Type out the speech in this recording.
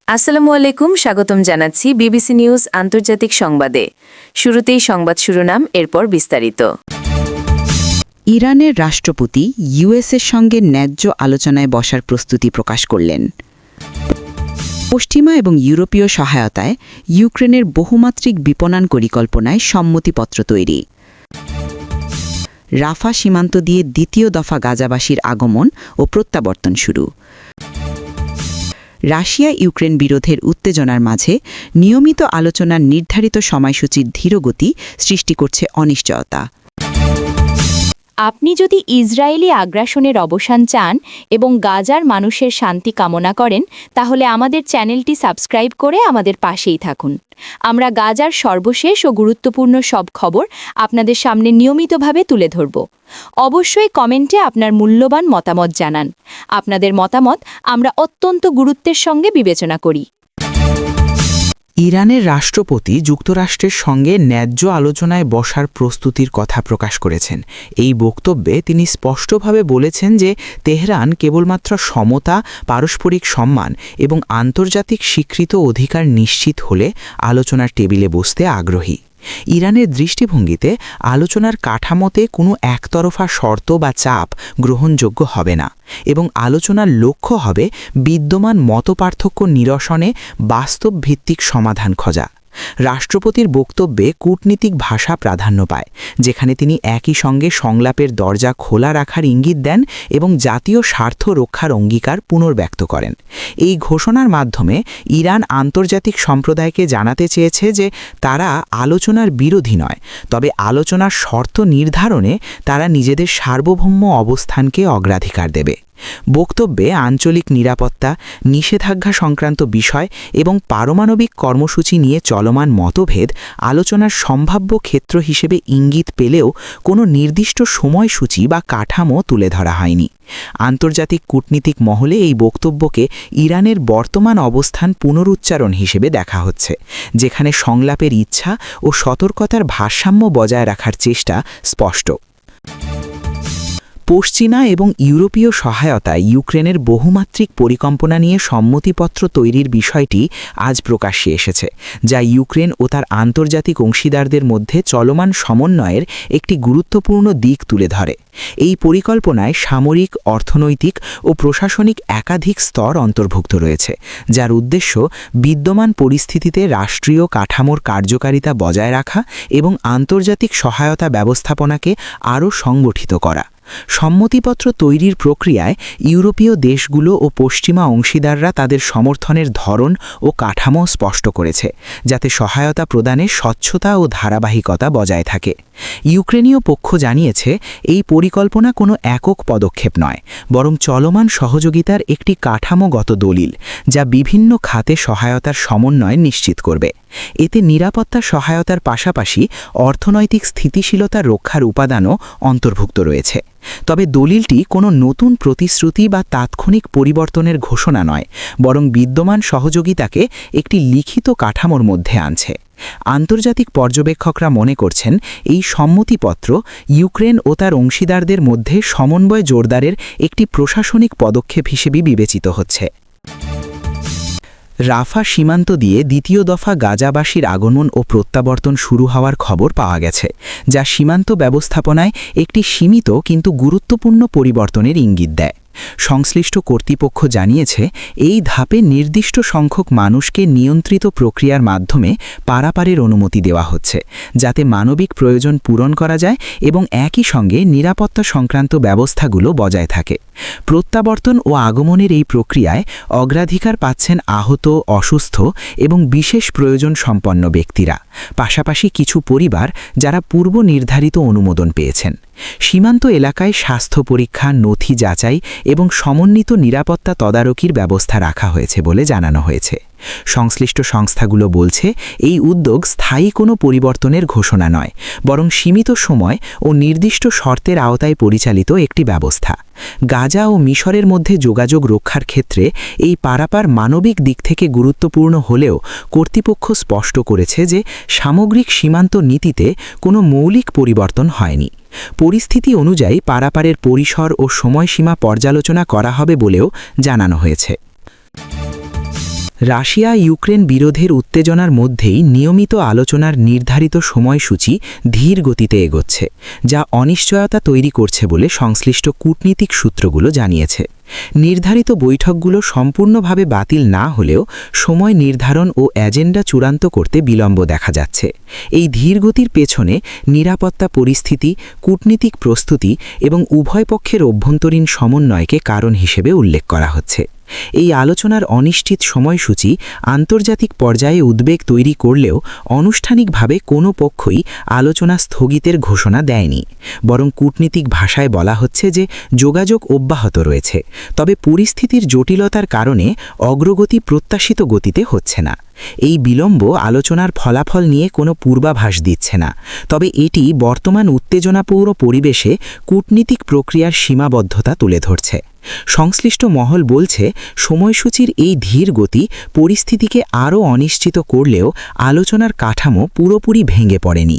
আসসালামু আলাইকুম, স্বাগতম জানাচ্ছি বিবিসি নিউজ আন্তর্জাতিক সংবাদে। শুরুতেই সংবাদ শিরোনাম, এরপর বিস্তারিত। ইরানের রাষ্ট্রপতি ইউএসের সঙ্গে ন্যায্য আলোচনায় বসার প্রস্তুতি প্রকাশ করলেন। পশ্চিমা এবং ইউরোপীয় সহায়তায় ইউক্রেনের বহুমাত্রিক বিপণন পরিকল্পনায় সম্মতিপত্র তৈরি। রাফা সীমান্ত দিয়ে দ্বিতীয় দফা গাজাবাসীর আগমন ও প্রত্যাবর্তন শুরু। রাশিয়া ইউক্রেন বিরোধের উত্তেজনার মাঝে নিয়মিত আলোচনার নির্ধারিত সময়সূচির ধীরগতি সৃষ্টি করছে অনিশ্চয়তা। আপনি যদি ইসরায়েলি আগ্রাসনের অবসান চান এবং গাজার মানুষের শান্তি কামনা করেন, তাহলে আমাদের চ্যানেলটি সাবস্ক্রাইব করে আমাদের পাশেই থাকুন। আমরা গাজার সর্বশেষ ও গুরুত্বপূর্ণ সব খবর আপনাদের সামনে নিয়মিতভাবে তুলে ধরব। অবশ্যই কমেন্টে আপনার মূল্যবান মতামত জানান। আপনাদের মতামত আমরা অত্যন্ত গুরুত্বের সঙ্গে বিবেচনা করি। ইরানের রাষ্ট্রপতি যুক্তরাষ্ট্রের সঙ্গে ন্যায্য আলোচনায় বসার প্রস্তুতির কথা প্রকাশ করেছেন। এই বক্তব্যে তিনি স্পষ্টভাবে বলেছেন যে তেহরান কেবলমাত্র সমতা, পারস্পরিক সম্মান এবং আন্তর্জাতিক স্বীকৃত অধিকার নিশ্চিত হলে আলোচনার টেবিলে বসতে আগ্রহী। ইরানের দৃষ্টিভঙ্গিতে আলোচনার কাঠামোতে কোনো একতরফা শর্ত বা চাপ গ্রহণযোগ্য হবে না এবং আলোচনার লক্ষ্য হবে বিদ্যমান মতপার্থক্য নিরসনে বাস্তবভিত্তিক সমাধান খোঁজা। রাষ্ট্রপতির বক্তব্যে কূটনীতিক ভাষা প্রাধান্য পায়, যেখানে তিনি একই সঙ্গে সংলাপের দরজা খোলা রাখার ইঙ্গিত দেন এবং জাতীয় স্বার্থ রক্ষার অঙ্গীকার পুনর্ব্যক্ত করেন। এই ঘোষণার মাধ্যমে ইরান আন্তর্জাতিক সম্প্রদায়কে জানাতে চেয়েছে যে তারা আলোচনার বিরোধী নয়, তবে আলোচনার শর্ত নির্ধারণে তারা নিজেদের সার্বভৌম অবস্থানকে অগ্রাধিকার দেবে। বক্তব্যে আঞ্চলিক নিরাপত্তা, নিষেধাজ্ঞা সংক্রান্ত বিষয় এবং পারমাণবিক কর্মসূচি নিয়ে চলমান মতভেদ আলোচনার সম্ভাব্য ক্ষেত্র হিসেবে ইঙ্গিত পেলেও কোনো নির্দিষ্ট সময়সূচি বা কাঠামো তুলে ধরা হয়নি। আন্তর্জাতিক কূটনীতিক মহলে এই বক্তব্যকে ইরানের বর্তমান অবস্থান পুনরুচ্চারণ হিসেবে দেখা হচ্ছে, যেখানে সংলাপের ইচ্ছা ও সতর্কতার ভারসাম্য বজায় রাখার চেষ্টা স্পষ্ট। পশ্চিমা এবং ইউরোপীয় সহায়তায় ইউক্রেনের বহুমাত্রিক পরিকল্পনা নিয়ে সম্মতিপত্র তৈরির বিষয়টি আজ প্রকাশ্যে এসেছে, যা ইউক্রেন ও তার আন্তর্জাতিক অংশীদারদের মধ্যে চলমান সমন্বয়ের একটি গুরুত্বপূর্ণ দিক তুলে ধরে। এই পরিকল্পনায় সামরিক, অর্থনৈতিক ও প্রশাসনিক একাধিক স্তর অন্তর্ভুক্ত রয়েছে, যার উদ্দেশ্য বিদ্যমান পরিস্থিতিতে রাষ্ট্রীয় কাঠামোর কার্যকারিতা বজায় রাখা এবং আন্তর্জাতিক সহায়তা ব্যবস্থাপনাকে আরও সংগঠিত করা। সম্মতিপত্র তৈরির প্রক্রিয়ায় ইউরোপীয় দেশগুলো ও পশ্চিমা অংশীদাররা তাদের সমর্থনের ধরন ও কাঠামো স্পষ্ট করেছে, যাতে সহায়তা প্রদানে স্বচ্ছতা ও ধারাবাহিকতা বজায় থাকে। ইউক্রেনীয় পক্ষ জানিয়েছে এই পরিকল্পনা কোনো একক পদক্ষেপ নয়, বরং চলমান সহযোগিতার একটি কাঠামোগত দলিল, যা বিভিন্ন খাতে সহায়তার সমন্বয় নিশ্চিত করবে। এতে নিরাপত্তা সহায়তার পাশাপাশি অর্থনৈতিক স্থিতিশীলতা রক্ষার উপাদানও অন্তর্ভুক্ত রয়েছে। তবে দলিলটি কোনো নতুন প্রতিশ্রুতি বা তাৎক্ষণিক পরিবর্তনের ঘোষণা নয়, বরং বিদ্যমান সহযোগিতাকে একটি লিখিত কাঠামোর মধ্যে আনছে। আন্তর্জাতিক পর্যবেক্ষকরা মনে করছেন এই সম্মতিপত্র ইউক্রেন ও তার অংশীদারদের মধ্যে সমন্বয় জোরদারের একটি প্রশাসনিক পদক্ষেপ হিসেবে বিবেচিত হচ্ছে। রাফা সীমান্ত দিয়ে দ্বিতীয় দফা গাজাবাসীর আগমন ও প্রত্যাবর্তন শুরু হওয়ার খবর পাওয়া গেছে, যা সীমান্ত ব্যবস্থাপনায় একটি সীমিত কিন্তু গুরুত্বপূর্ণ পরিবর্তনের ইঙ্গিত দেয়। সংশ্লিষ্ট কর্তৃপক্ষ জানিয়েছে এই ধাপে নির্দিষ্ট সংখ্যক মানুষকে নিয়ন্ত্রিত প্রক্রিয়ার মাধ্যমে পারাপারের অনুমতি দেওয়া হচ্ছে, যাতে মানবিক প্রয়োজন পূরণ করা যায় এবং একই সঙ্গে নিরাপত্তা সংক্রান্ত ব্যবস্থাগুলো বজায় থাকে। প্রত্যাবর্তন ও আগমনের এই প্রক্রিয়ায় অগ্রাধিকার পাচ্ছেন আহত, অসুস্থ এবং বিশেষ প্রয়োজন সম্পন্ন ব্যক্তিরা, পাশাপাশি কিছু পরিবার যারা পূর্ব নির্ধারিত অনুমোদন পেয়েছেন। সীমান্ত এলাকায় স্বাস্থ্য পরীক্ষা, নথি যাচাই এবং সমন্বিত নিরাপত্তা তদারকির ব্যবস্থা রাখা হয়েছে বলে জানানো হয়েছে। সংশ্লিষ্ট সংস্থাগুলো বলছে এই উদ্যোগ স্থায়ী কোনো পরিবর্তনের ঘোষণা নয়, বরং সীমিত সময় ও নির্দিষ্ট শর্তের আওতায় পরিচালিত একটি ব্যবস্থা। গাজা ও মিশরের মধ্যে যোগাযোগ রক্ষার ক্ষেত্রে এই পারাপার মানবিক দিক থেকে গুরুত্বপূর্ণ হলেও কর্তৃপক্ষ স্পষ্ট করেছে যে সামগ্রিক সীমান্ত নীতিতে কোনো মৌলিক পরিবর্তন হয়নি। পরিস্থিতি অনুযায়ী পারাপারের পরিসর ও সময়সীমা পর্যালোচনা করা হবে বলেও জানানো হয়েছে। রাশিয়া ইউক্রেন বিরোধের উত্তেজনার মধ্যেই নিয়মিত আলোচনার নির্ধারিত সময়সূচি ধীর গতিতে এগোচ্ছে, যা অনিশ্চয়তা তৈরি করছে বলে সংশ্লিষ্ট কূটনীতিক সূত্রগুলো জানিয়েছে। নির্ধারিত বৈঠকগুলো সম্পূর্ণভাবে বাতিল না হলেও সময় নির্ধারণ ও এজেন্ডা চূড়ান্ত করতে বিলম্ব দেখা যাচ্ছে। এই ধীরগতির পেছনে নিরাপত্তা পরিস্থিতি, কূটনীতিক প্রস্তুতি এবং উভয় পক্ষের অভ্যন্তরীণ সমন্বয়কে কারণ হিসেবে উল্লেখ করা হচ্ছে। এই আলোচনার অনিশ্চিত সময়সূচি আন্তর্জাতিক পর্যায়ে উদ্বেগ তৈরি করলেও আনুষ্ঠানিকভাবে কোনো পক্ষই আলোচনা স্থগিতের ঘোষণা দেয়নি, বরং কূটনীতিক ভাষায় বলা হচ্ছে যে যোগাযোগ অব্যাহত রয়েছে, তবে পরিস্থিতির জটিলতার কারণে অগ্রগতি প্রত্যাশিত গতিতে হচ্ছে না। এই বিলম্ব আলোচনার ফলাফল নিয়ে কোনো পূর্বাভাস দিচ্ছে না, তবে এটি বর্তমান উত্তেজনাপূর্ণ পরিবেশে কূটনীতিক প্রক্রিয়ার সীমাবদ্ধতা তুলে ধরছে। সংশ্লিষ্ট মহল বলছে, সময়সূচির এই ধীর গতি পরিস্থিতিকে আরও অনিশ্চিত করলেও আলোচনার কাঠামো পুরোপুরি ভেঙে পড়েনি।